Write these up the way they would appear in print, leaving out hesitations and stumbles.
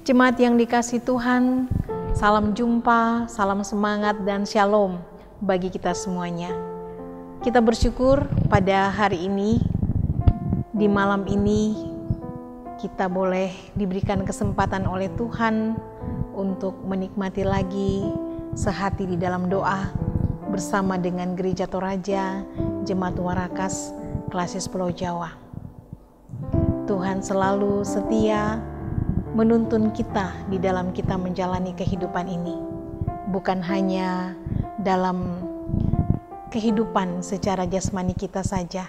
Jemaat yang dikasihi Tuhan, salam jumpa, salam semangat dan shalom bagi kita semuanya. Kita bersyukur pada hari ini, di malam ini kita boleh diberikan kesempatan oleh Tuhan untuk menikmati lagi sehati di dalam doa bersama dengan Gereja Toraja, Jemaat Warakas, Klasis Pulau Jawa. Tuhan selalu setia menuntun kita di dalam kita menjalani kehidupan ini, bukan hanya dalam kehidupan secara jasmani kita saja,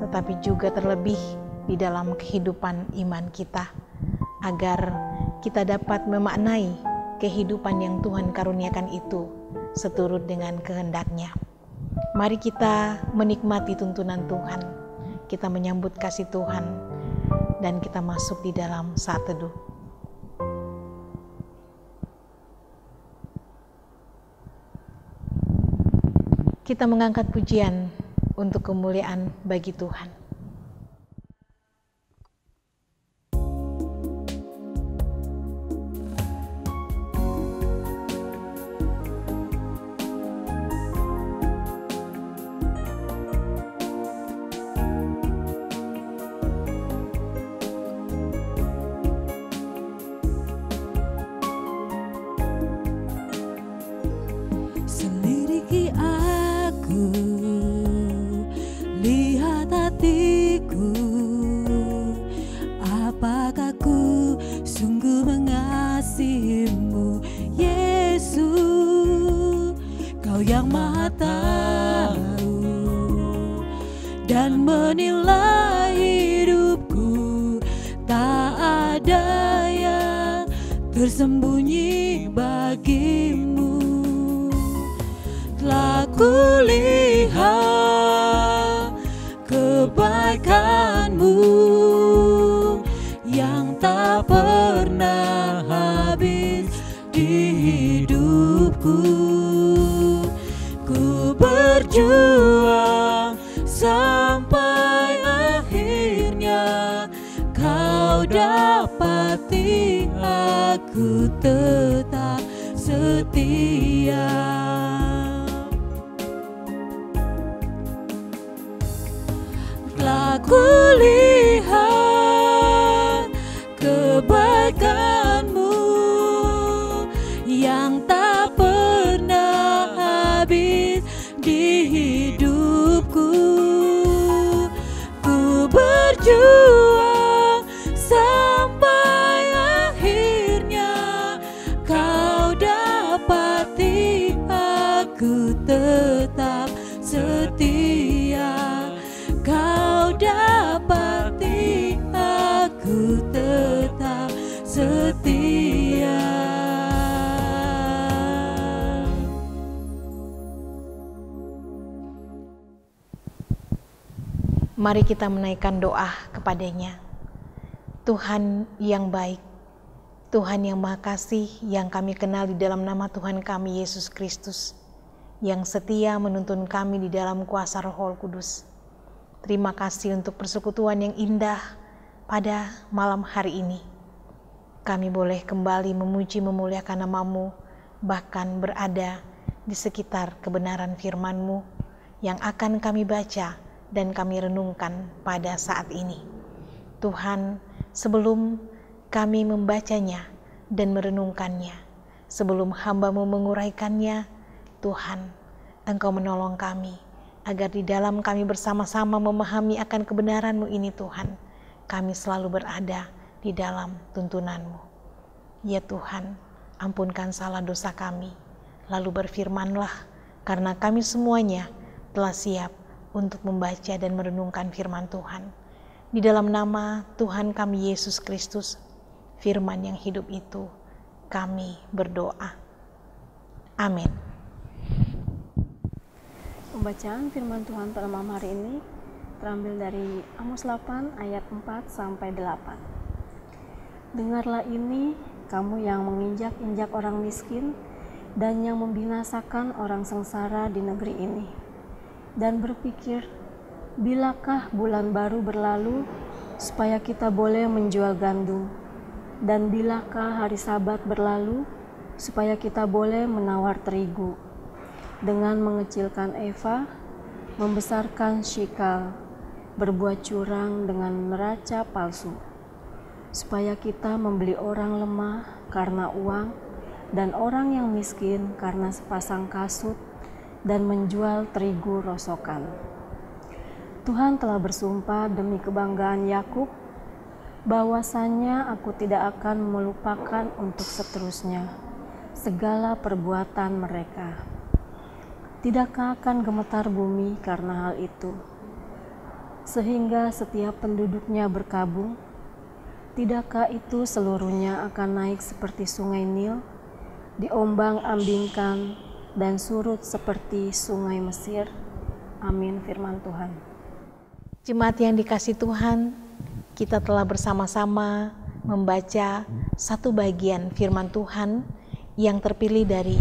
tetapi juga terlebih di dalam kehidupan iman kita, agar kita dapat memaknai kehidupan yang Tuhan karuniakan itu seturut dengan kehendak-Nya. Mari kita menikmati tuntunan Tuhan, kita menyambut kasih Tuhan, dan kita masuk di dalam saat teduh. Kita mengangkat pujian untuk kemuliaan bagi Tuhan. Selidiki aku, lihat hatiku, apakah ku sungguh mengasihimu, Yesus. Kau yang Maha tahu dan menilai hidupku, tak ada yang tersembunyi bagimu. Telah kulihat kebaikan-Mu yang tak pernah habis di hidupku. Ku berjuang sampai akhirnya Kau dapati aku tetap setia. Telah kulihat kebaikan-Mu yang tak pernah habis di hidupku. Ku berjuang sampai akhirnya Kau dapati aku tetap setia. Kau dapati aku tetap setia. Mari kita menaikkan doa kepada-Nya. Tuhan yang baik, Tuhan yang Maha Kasih, yang kami kenal di dalam nama Tuhan kami Yesus Kristus, yang setia menuntun kami di dalam kuasa Roh Kudus. Terima kasih untuk persekutuan yang indah pada malam hari ini. Kami boleh kembali memuji memuliakan nama-Mu, bahkan berada di sekitar kebenaran firman-Mu yang akan kami baca dan kami renungkan pada saat ini. Tuhan, sebelum kami membacanya dan merenungkannya, sebelum hamba-Mu menguraikannya, Tuhan, Engkau menolong kami, agar di dalam kami bersama-sama memahami akan kebenaran-Mu ini Tuhan, kami selalu berada di dalam tuntunan-Mu. Ya Tuhan, ampunkan salah dosa kami, lalu berfirman-Lah, karena kami semuanya telah siap untuk membaca dan merenungkan firman Tuhan. Di dalam nama Tuhan kami Yesus Kristus, firman yang hidup itu, kami berdoa. Amin. Pembacaan firman Tuhan pada malam hari ini terambil dari Amos 8 ayat 4-8. Dengarlah ini, kamu yang menginjak-injak orang miskin dan yang membinasakan orang sengsara di negeri ini, dan berpikir, bilakah bulan baru berlalu supaya kita boleh menjual gandum? Dan bilakah hari Sabat berlalu supaya kita boleh menawar terigu dengan mengecilkan Eva, membesarkan Shikal, berbuat curang dengan neraca palsu, supaya kita membeli orang lemah karena uang dan orang yang miskin karena sepasang kasut dan menjual terigu rosokan. Tuhan telah bersumpah demi kebanggaan Yakub bahwasannya aku tidak akan melupakan untuk seterusnya segala perbuatan mereka. Tidakkah akan gemetar bumi karena hal itu, sehingga setiap penduduknya berkabung? Tidakkah itu seluruhnya akan naik seperti sungai Nil, diombang-ambingkan dan surut seperti sungai Mesir? Amin, firman Tuhan. Jemaat yang dikasihi Tuhan, kita telah bersama-sama membaca satu bagian firman Tuhan yang terpilih dari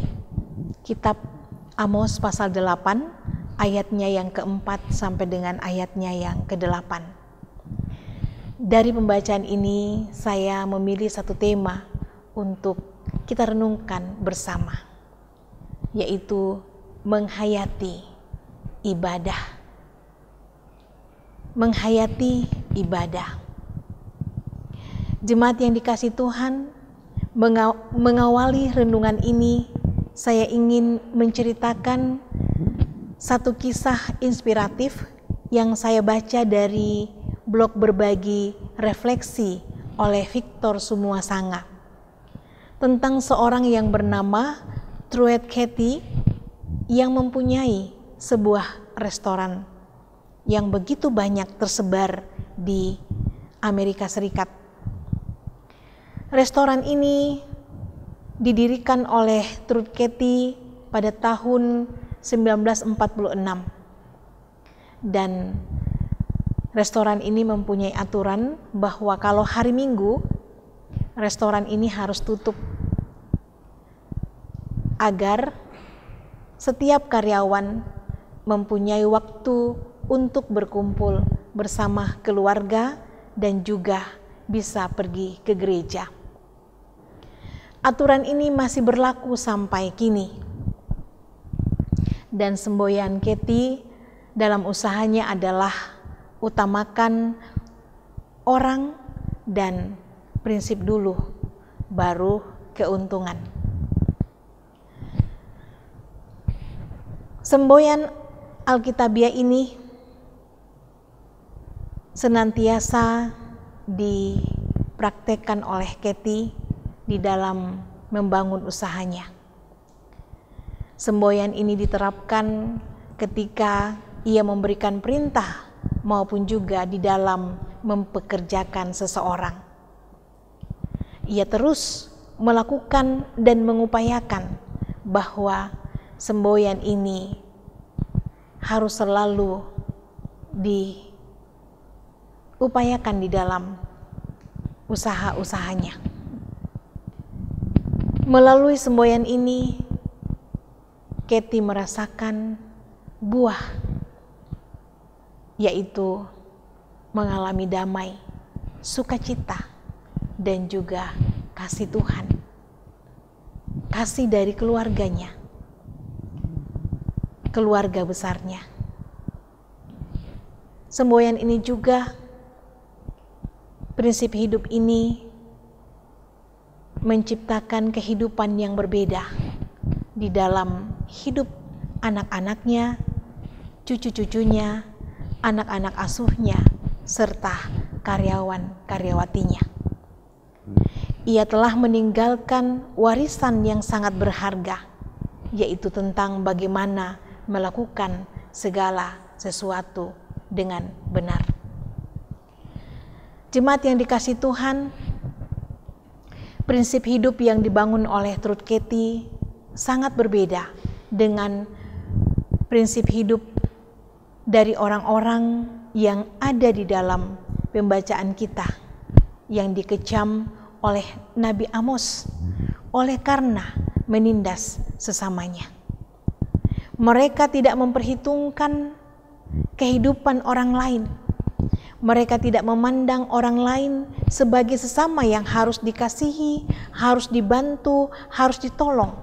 kitab Amos pasal 8 ayatnya yang keempat sampai dengan ayatnya yang ke-8. Dari pembacaan ini saya memilih satu tema untuk kita renungkan bersama, yaitu menghayati ibadah. Menghayati ibadah. Jemaat yang dikasihi Tuhan, mengawali renungan ini, saya ingin menceritakan satu kisah inspiratif yang saya baca dari blog berbagi refleksi oleh Victor Sumuasanga tentang seorang yang bernama Truett Cathy yang mempunyai sebuah restoran yang begitu banyak tersebar di Amerika Serikat. Restoran ini didirikan oleh Truett Cathy pada tahun 1946 dan restoran ini mempunyai aturan bahwa kalau hari Minggu restoran ini harus tutup agar setiap karyawan mempunyai waktu untuk berkumpul bersama keluarga dan juga bisa pergi ke gereja. Aturan ini masih berlaku sampai kini. Dan semboyan Cathy dalam usahanya adalah utamakan orang dan prinsip dulu, baru keuntungan. Semboyan Alkitabiah ini senantiasa dipraktekkan oleh Cathy di dalam membangun usahanya. Semboyan ini diterapkan ketika ia memberikan perintah maupun juga di dalam mempekerjakan seseorang. Ia terus melakukan dan mengupayakan bahwa semboyan ini harus selalu diupayakan di dalam usaha-usahanya. Melalui semboyan ini, Cathy merasakan buah, yaitu mengalami damai, sukacita, dan juga kasih Tuhan, kasih dari keluarganya, keluarga besarnya. Semboyan ini juga, prinsip hidup ini menciptakan kehidupan yang berbeda di dalam hidup anak-anaknya, cucu-cucunya, anak-anak asuhnya, serta karyawan-karyawatinya. Ia telah meninggalkan warisan yang sangat berharga, yaitu tentang bagaimana melakukan segala sesuatu dengan benar. Jemaat yang dikasihi Tuhan, prinsip hidup yang dibangun oleh Truett Cathy sangat berbeda dengan prinsip hidup dari orang-orang yang ada di dalam pembacaan kita yang dikecam oleh Nabi Amos oleh karena menindas sesamanya. Mereka tidak memperhitungkan kehidupan orang lain. Mereka tidak memandang orang lain sebagai sesama yang harus dikasihi, harus dibantu, harus ditolong.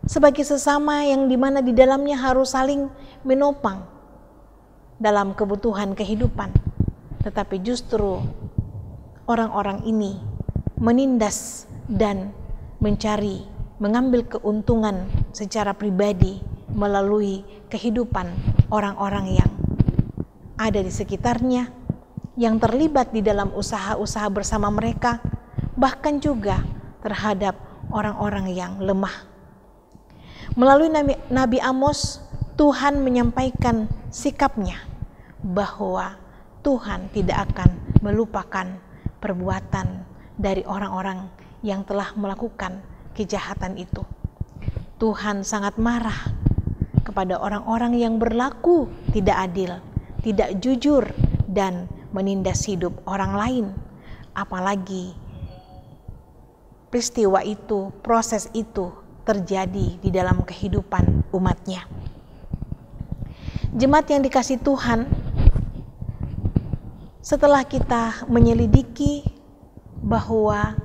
Sebagai sesama yang dimana di dalamnya harus saling menopang dalam kebutuhan kehidupan. Tetapi justru orang-orang ini menindas dan mencari, mengambil keuntungan secara pribadi melalui kehidupan orang-orang yang ada di sekitarnya, yang terlibat di dalam usaha-usaha bersama mereka, bahkan juga terhadap orang-orang yang lemah. Melalui Nabi Amos, Tuhan menyampaikan sikapnya bahwa Tuhan tidak akan melupakan perbuatan dari orang-orang yang telah melakukan kejahatan itu. Tuhan sangat marah kepada orang-orang yang berlaku tidak adil, tidak jujur, dan menindas hidup orang lain. Apalagi peristiwa itu, proses itu terjadi di dalam kehidupan umatnya. Jemaat yang dikasihi Tuhan, setelah kita menyelidiki bahwa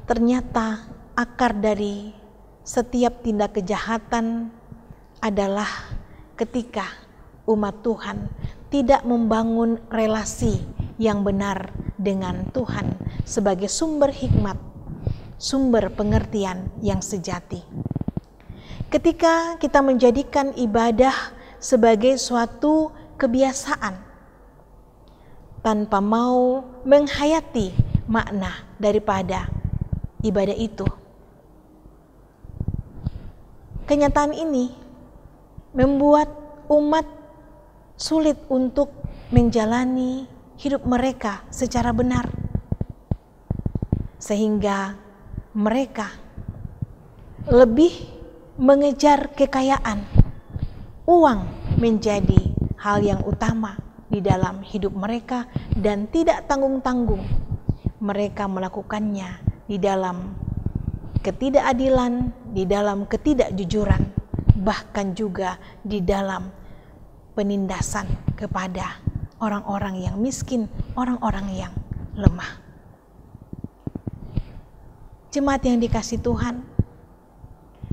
ternyata akar dari setiap tindak kejahatan adalah ketika umat Tuhan tidak membangun relasi yang benar dengan Tuhan sebagai sumber hikmat, sumber pengertian yang sejati. Ketika kita menjadikan ibadah sebagai suatu kebiasaan tanpa mau menghayati makna daripada ibadah itu, kenyataan ini membuat umat sulit untuk menjalani hidup mereka secara benar, sehingga mereka lebih mengejar kekayaan. Uang menjadi hal yang utama di dalam hidup mereka dan tidak tanggung-tanggung mereka melakukannya di dalam ketidakadilan, di dalam ketidakjujuran, bahkan juga di dalam penindasan kepada orang-orang yang miskin, orang-orang yang lemah. Jemaat yang dikasihi Tuhan,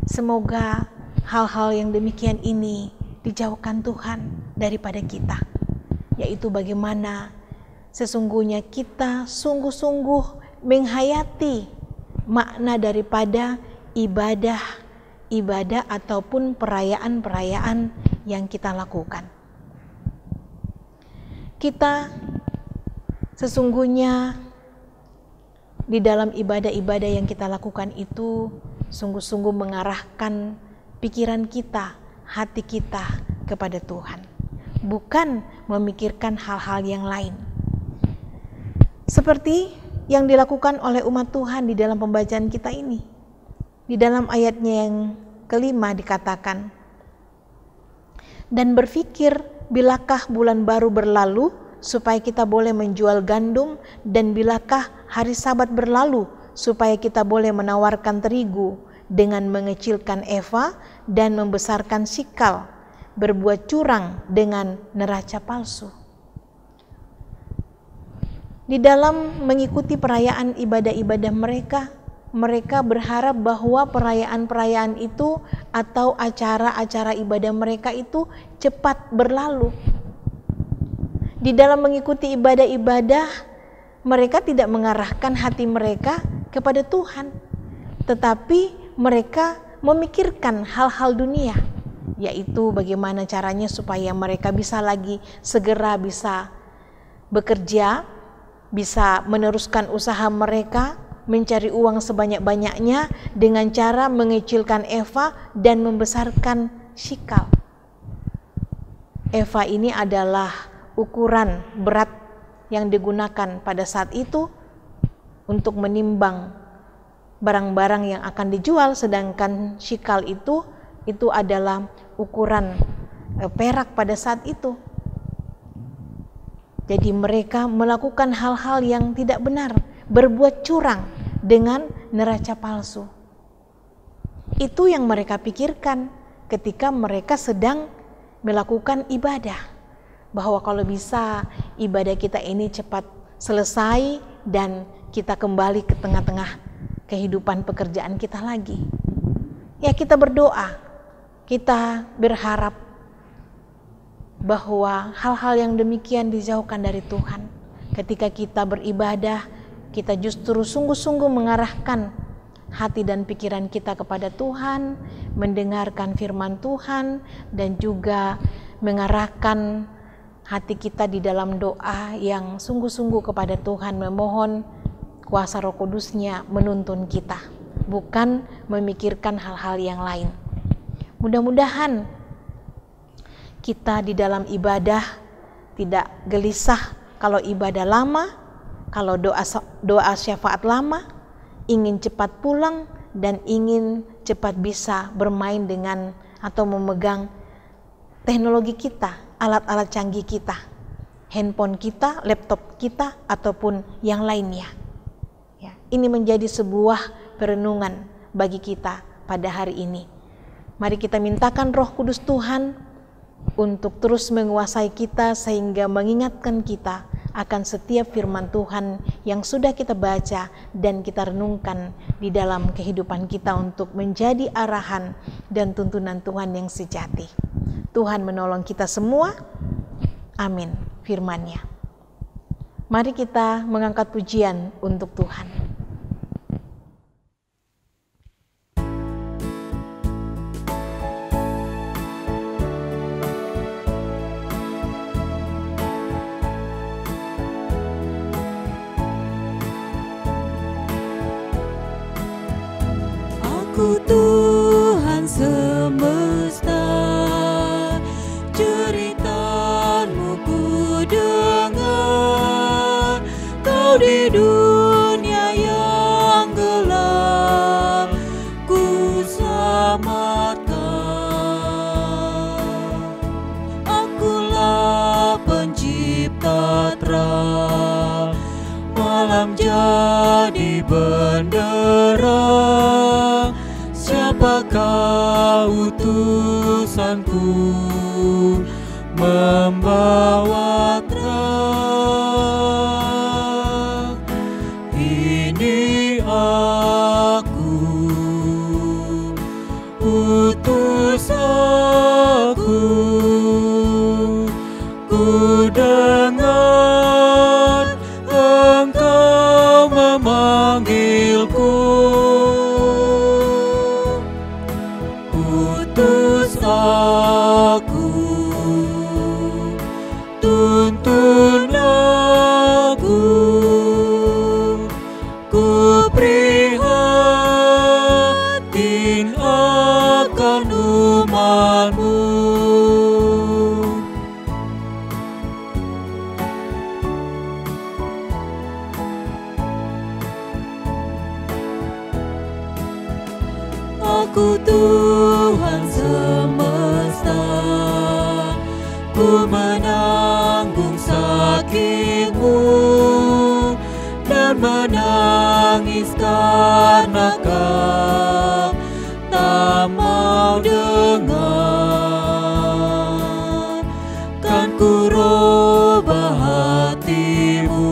semoga hal-hal yang demikian ini dijauhkan Tuhan daripada kita, yaitu bagaimana sesungguhnya kita sungguh-sungguh menghayati makna daripada ibadah ataupun perayaan-perayaan yang kita lakukan. Kita sesungguhnya di dalam ibadah-ibadah yang kita lakukan itu sungguh-sungguh mengarahkan pikiran kita, hati kita kepada Tuhan, bukan memikirkan hal-hal yang lain. Seperti yang dilakukan oleh umat Tuhan di dalam pembacaan kita ini. Di dalam ayatnya yang kelima dikatakan, dan berpikir bilakah bulan baru berlalu supaya kita boleh menjual gandum, dan bilakah hari Sabat berlalu supaya kita boleh menawarkan terigu, dengan mengecilkan eva dan membesarkan sikal, berbuat curang dengan neraca palsu. Di dalam mengikuti perayaan ibadah-ibadah mereka berharap bahwa perayaan-perayaan itu atau acara-acara ibadah mereka itu cepat berlalu. Di dalam mengikuti ibadah-ibadah, mereka tidak mengarahkan hati mereka kepada Tuhan, tetapi mereka memikirkan hal-hal dunia, yaitu bagaimana caranya supaya mereka bisa lagi segera bisa bekerja, bisa meneruskan usaha mereka, mencari uang sebanyak-banyaknya dengan cara mengecilkan eva dan membesarkan sikal. Eva ini adalah ukuran berat yang digunakan pada saat itu untuk menimbang barang-barang yang akan dijual, sedangkan sikal itu adalah ukuran perak pada saat itu. Jadi mereka melakukan hal-hal yang tidak benar, berbuat curang dengan neraca palsu. Itu yang mereka pikirkan ketika mereka sedang melakukan ibadah, bahwa kalau bisa ibadah kita ini cepat selesai dan kita kembali ke tengah-tengah kehidupan pekerjaan kita lagi. Ya, kita berdoa, kita berharap bahwa hal-hal yang demikian dijauhkan dari Tuhan. Ketika kita beribadah, kita justru sungguh-sungguh mengarahkan hati dan pikiran kita kepada Tuhan, mendengarkan firman Tuhan, dan juga mengarahkan hati kita di dalam doa yang sungguh-sungguh kepada Tuhan, memohon kuasa Roh Kudus-Nya menuntun kita, bukan memikirkan hal-hal yang lain. Mudah-mudahan kita di dalam ibadah tidak gelisah kalau ibadah lama, kalau doa syafaat lama, ingin cepat pulang dan ingin cepat bisa bermain dengan atau memegang teknologi kita, alat-alat canggih kita, handphone kita, laptop kita, ataupun yang lainnya. Ya, ini menjadi sebuah perenungan bagi kita pada hari ini. Mari kita mintakan Roh Kudus Tuhan untuk terus menguasai kita sehingga mengingatkan kita akan setiap firman Tuhan yang sudah kita baca dan kita renungkan di dalam kehidupan kita untuk menjadi arahan dan tuntunan Tuhan yang sejati. Tuhan menolong kita semua. Amin. Firman-Nya. Mari kita mengangkat pujian untuk Tuhan. Aku Tuhan semesta, cerita-Mu ku dengar. Kau di dunia yang gelap ku selamatkan. Akulah pencipta terang, malam jadi benderang. Siapakah utusanku membawa terang? Ini aku, utus aku. Ku dengar Engkau memanggilku. Utus aku, tuntun aku, ku prihatin akan umat-Mu. Aku Tuhan semesta, ku menanggung sakitmu dan menangis karena kau tak mau dengar. Kan ku robah hatimu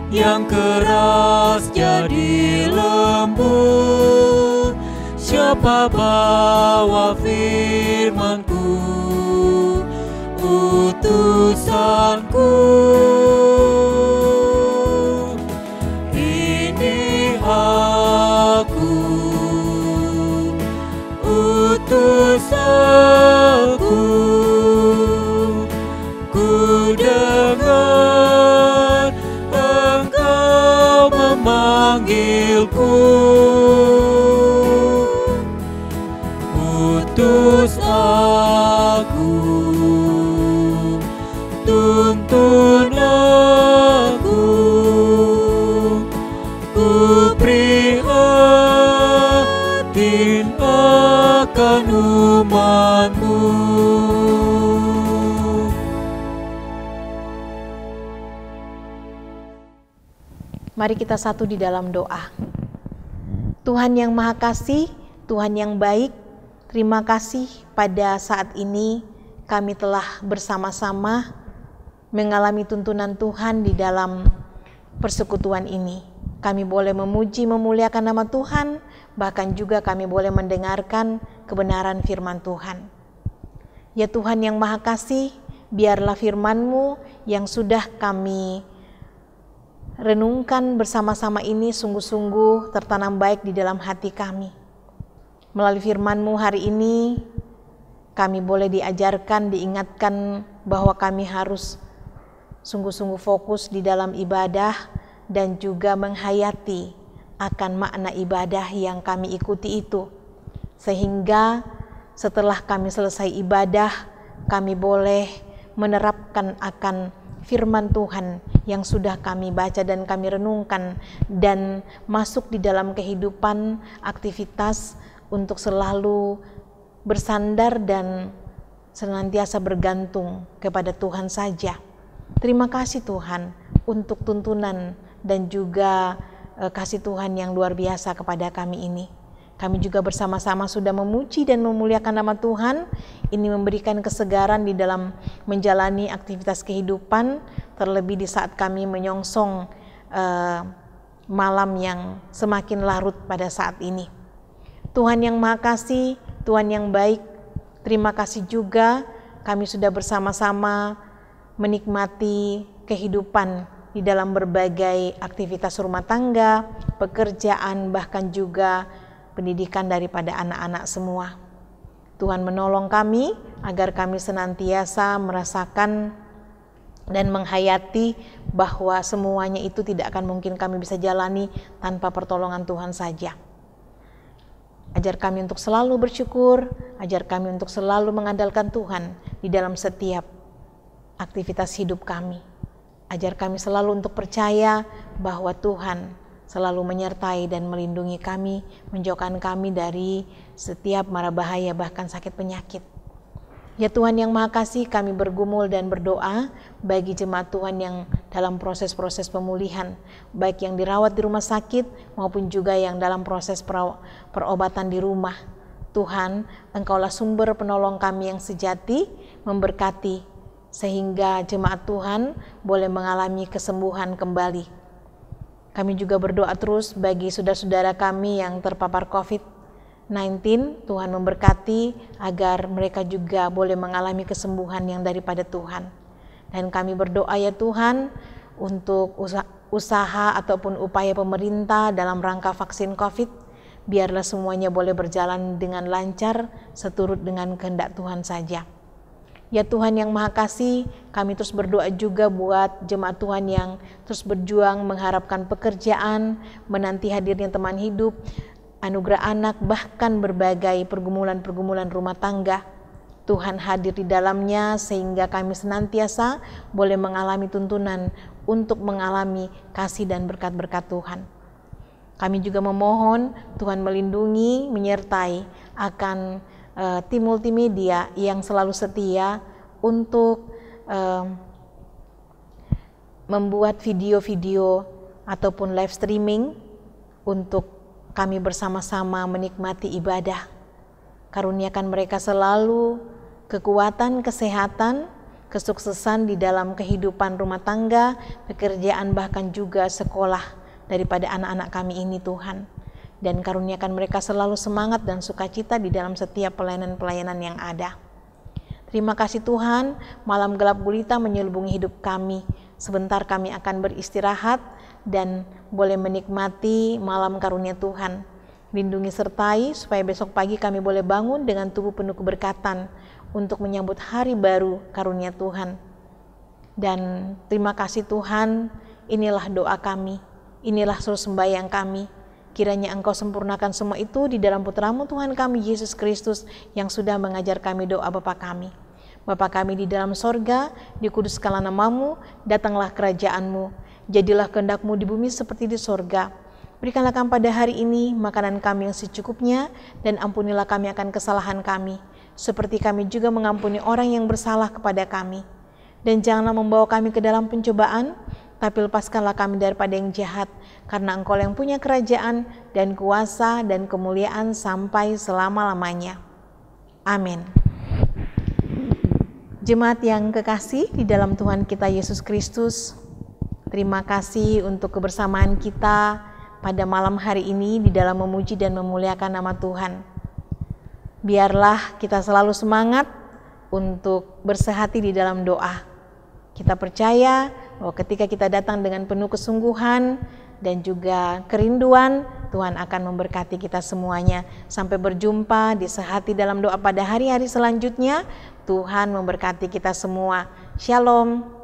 yang keras jadi lembut. Siapa bawa firman-Ku, utusanku. Ini aku, utus aku. Ku dengar Engkau memanggilku. Utus aku, tuntun aku, ku prihatin akan umat-Mu. Mari kita satu di dalam doa. Tuhan yang Maha Kasih, Tuhan yang baik, terima kasih pada saat ini kami telah bersama-sama mengalami tuntunan Tuhan di dalam persekutuan ini. Kami boleh memuji, memuliakan nama Tuhan, bahkan juga kami boleh mendengarkan kebenaran firman Tuhan. Ya Tuhan yang Maha Kasih, biarlah firman-Mu yang sudah kami renungkan bersama-sama ini sungguh-sungguh tertanam baik di dalam hati kami. Melalui firman-Mu hari ini, kami boleh diajarkan, diingatkan bahwa kami harus sungguh-sungguh fokus di dalam ibadah dan juga menghayati akan makna ibadah yang kami ikuti itu. Sehingga setelah kami selesai ibadah, kami boleh menerapkan akan firman Tuhan yang sudah kami baca dan kami renungkan dan masuk di dalam kehidupan aktivitas untuk selalu bersandar dan senantiasa bergantung kepada Tuhan saja. Terima kasih Tuhan untuk tuntunan dan juga kasih Tuhan yang luar biasa kepada kami ini. Kami juga bersama-sama sudah memuji dan memuliakan nama Tuhan. Ini memberikan kesegaran di dalam menjalani aktivitas kehidupan, terlebih di saat kami menyongsong malam yang semakin larut pada saat ini. Tuhan yang Maha Kasih, Tuhan yang baik, terima kasih juga kami sudah bersama-sama menikmati kehidupan di dalam berbagai aktivitas rumah tangga, pekerjaan, bahkan juga pendidikan daripada anak-anak semua. Tuhan menolong kami agar kami senantiasa merasakan dan menghayati bahwa semuanya itu tidak akan mungkin kami bisa jalani tanpa pertolongan Tuhan saja. Ajar kami untuk selalu bersyukur, ajar kami untuk selalu mengandalkan Tuhan di dalam setiap aktivitas hidup kami. Ajar kami selalu untuk percaya bahwa Tuhan selalu menyertai dan melindungi kami, menjauhkan kami dari setiap mara bahaya bahkan sakit penyakit. Ya Tuhan yang Maha Kasih, kami bergumul dan berdoa bagi jemaat Tuhan yang dalam proses-proses pemulihan, baik yang dirawat di rumah sakit maupun juga yang dalam proses perobatan di rumah. Tuhan, Engkaulah sumber penolong kami yang sejati, memberkati sehingga jemaat Tuhan boleh mengalami kesembuhan kembali. Kami juga berdoa terus bagi saudara-saudara kami yang terpapar COVID-19, Tuhan memberkati agar mereka juga boleh mengalami kesembuhan yang daripada Tuhan. Dan kami berdoa ya Tuhan untuk usaha ataupun upaya pemerintah dalam rangka vaksin COVID, biarlah semuanya boleh berjalan dengan lancar seturut dengan kehendak Tuhan saja. Ya Tuhan yang Maha Kasih, kami terus berdoa juga buat jemaat Tuhan yang terus berjuang mengharapkan pekerjaan, menanti hadirnya teman hidup, anugerah anak, bahkan berbagai pergumulan-pergumulan rumah tangga. Tuhan hadir di dalamnya sehingga kami senantiasa boleh mengalami tuntunan untuk mengalami kasih dan berkat-berkat Tuhan. Kami juga memohon Tuhan melindungi, menyertai akan tim multimedia yang selalu setia untuk membuat video-video ataupun live streaming untuk kami bersama-sama menikmati ibadah. Karuniakan mereka selalu kekuatan, kesehatan, kesuksesan di dalam kehidupan rumah tangga, pekerjaan, bahkan juga sekolah daripada anak-anak kami ini Tuhan. Dan karuniakan mereka selalu semangat dan sukacita di dalam setiap pelayanan-pelayanan yang ada. Terima kasih Tuhan, malam gelap gulita menyelubungi hidup kami. Sebentar kami akan beristirahat dan boleh menikmati malam karunia Tuhan. Lindungi sertai supaya besok pagi kami boleh bangun dengan tubuh penuh keberkatan untuk menyambut hari baru karunia Tuhan. Dan terima kasih Tuhan, inilah doa kami, inilah seluruh sembahyang kami. Kiranya Engkau sempurnakan semua itu di dalam Putra-Mu Tuhan kami Yesus Kristus yang sudah mengajar kami doa Bapa kami. Bapa kami di dalam sorga, dikuduskanlah nama-Mu, datanglah kerajaan-Mu, jadilah kehendak-Mu di bumi seperti di sorga. Berikanlah kami pada hari ini makanan kami yang secukupnya, dan ampunilah kami akan kesalahan kami, seperti kami juga mengampuni orang yang bersalah kepada kami. Dan janganlah membawa kami ke dalam pencobaan, tapi lepaskanlah kami daripada yang jahat, karena Engkau yang punya kerajaan dan kuasa dan kemuliaan sampai selama-lamanya. Amin. Jemaat yang kekasih di dalam Tuhan kita Yesus Kristus, terima kasih untuk kebersamaan kita pada malam hari ini di dalam memuji dan memuliakan nama Tuhan. Biarlah kita selalu semangat untuk bersehati di dalam doa. Kita percaya bahwa ketika kita datang dengan penuh kesungguhan dan juga kerinduan, Tuhan akan memberkati kita semuanya. Sampai berjumpa di Sehati dalam Doa pada hari-hari selanjutnya. Tuhan memberkati kita semua. Shalom.